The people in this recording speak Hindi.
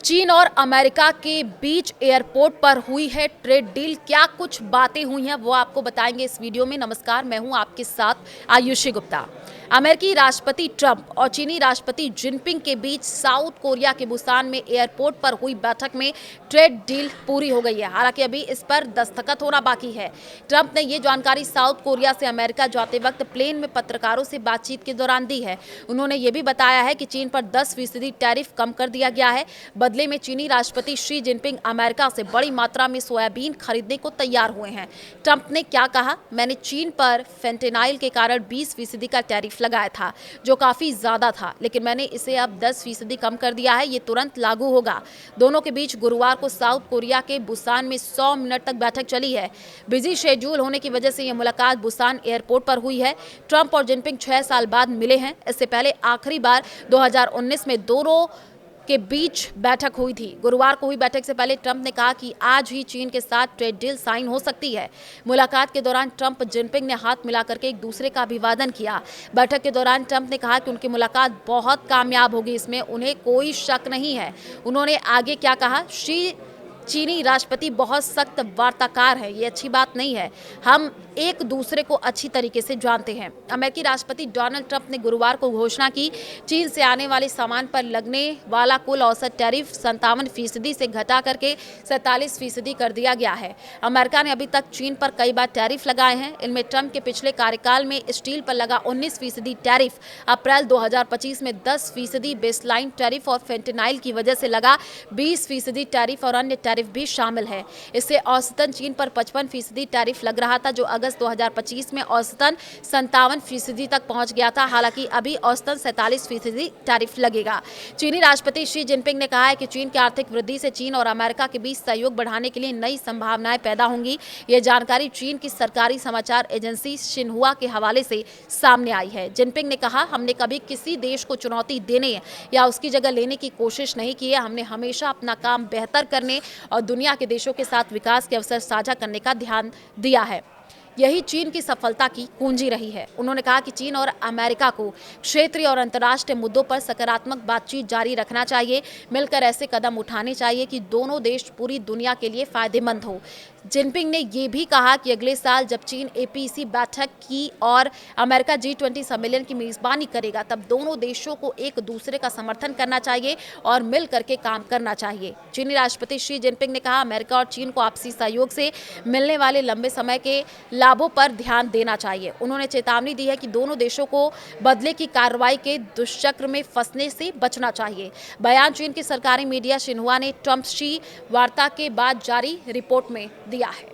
चीन और अमेरिका के बीच एयरपोर्ट पर हुई है ट्रेड डील। क्या कुछ बातें हुई हैं वो आपको बताएंगे इस वीडियो में। नमस्कार, मैं हूं आपके साथ आयुषी गुप्ता। अमेरिकी राष्ट्रपति ट्रंप और चीनी राष्ट्रपति जिनपिंग के बीच साउथ कोरिया के बुसान में एयरपोर्ट पर हुई बैठक में ट्रेड डील पूरी हो गई है। हालांकि अभी इस पर दस्तखत होना बाकी है। ट्रंप ने ये जानकारी साउथ कोरिया से अमेरिका जाते वक्त प्लेन में पत्रकारों से बातचीत के दौरान दी है। उन्होंने ये भी बताया है कि चीन पर 10% टैरिफ कम कर दिया गया है। बदले में चीनी राष्ट्रपति शी जिनपिंग अमेरिका से बड़ी मात्रा में सोयाबीन खरीदने को तैयार हुए हैं। ट्रंप ने क्या कहा? मैंने चीन पर फेंटेनाइल के कारण 20% का टैरिफ लगाया था, जो काफी ज्यादा था, लेकिन मैंने इसे अब 10% कम कर दिया है। ये तुरंत लागू होगा। दोनों के बीच गुरुवार को साउथ कोरिया के बुसान में 100 मिनट तक बैठक चली है। बिजी शेड्यूल होने की वजह से यह मुलाकात बुसान एयरपोर्ट पर हुई है। ट्रंप और जिनपिंग 6 साल बाद मिले हैं। इससे पहले आखिरी बार 2019 में दोनों के बीच बैठक हुई थी। गुरुवार को हुई बैठक से पहले ट्रंप ने कहा कि आज ही चीन के साथ ट्रेड डील साइन हो सकती है। मुलाकात के दौरान ट्रंप जिनपिंग ने हाथ मिलाकर के एक दूसरे का अभिवादन किया। बैठक के दौरान ट्रंप ने कहा कि उनकी मुलाकात बहुत कामयाब होगी, इसमें उन्हें कोई शक नहीं है। उन्होंने आगे क्या कहा? चीनी राष्ट्रपति बहुत सख्त वार्ताकार है, ये अच्छी बात नहीं है। हम एक दूसरे को अच्छी तरीके से जानते हैं। अमेरिकी राष्ट्रपति डोनाल्ड ट्रंप ने गुरुवार को घोषणा की, चीन से आने वाले सामान पर लगने वाला कुल औसत टैरिफ 57% से घटा करके 47% कर दिया गया है। अमेरिका ने अभी तक चीन पर कई बार टैरिफ लगाए हैं। इनमें ट्रंप के पिछले कार्यकाल में स्टील पर लगा 19% टैरिफ, अप्रैल 2025 में 10% बेसलाइन टैरिफ और फेंटेनाइल की वजह से लगा 20% टैरिफ और अन्य टैरिफ भी शामिल है। इससे औसतन चीन पर 55% टैरिफ लग रहा था, जो अगस्त 2025 में औसतन 57% तक पहुंच गया था। हालांकि अभी औसतन 47% टैरिफ लगेगा। चीनी राष्ट्रपति शी जिनपिंग ने कहा है कि चीन की आर्थिक वृद्धि से चीन और अमेरिका के बीच सहयोग बढ़ाने के लिए नई संभावनाएं पैदा होंगी। यह जानकारी चीन की सरकारी समाचार एजेंसी शिन्हुआ के हवाले से सामने आई है। जिनपिंग ने कहा, हमने कभी किसी देश को चुनौती देने या उसकी जगह लेने की कोशिश नहीं की है। हमने हमेशा अपना काम बेहतर करने और दुनिया के देशों के साथ विकास के अवसर साझा करने का ध्यान दिया है। यही चीन की सफलता की कुंजी रही है। उन्होंने कहा कि चीन और अमेरिका को क्षेत्रीय और अंतर्राष्ट्रीय मुद्दों पर सकारात्मक बातचीत जारी रखना चाहिए। मिलकर ऐसे कदम उठाने चाहिए कि दोनों देश पूरी दुनिया के लिए फायदेमंद हो। जिनपिंग ने यह भी कहा कि अगले साल जब चीन एपीसी बैठक की और अमेरिका G20 सम्मेलन की मेजबानी करेगा, तब दोनों देशों को एक दूसरे का समर्थन करना चाहिए और मिल करके काम करना चाहिए। चीनी राष्ट्रपति शी जिनपिंग ने कहा, अमेरिका और चीन को आपसी सहयोग से मिलने वाले लंबे समय के लाभों पर ध्यान देना चाहिए। उन्होंने चेतावनी दी है कि दोनों देशों को बदले की कार्रवाई के दुष्चक्र में फंसने से बचना चाहिए। बयान चीन की सरकारी मीडिया शिन्हुआ ने ट्रंप शी वार्ता के बाद जारी रिपोर्ट में दिया है।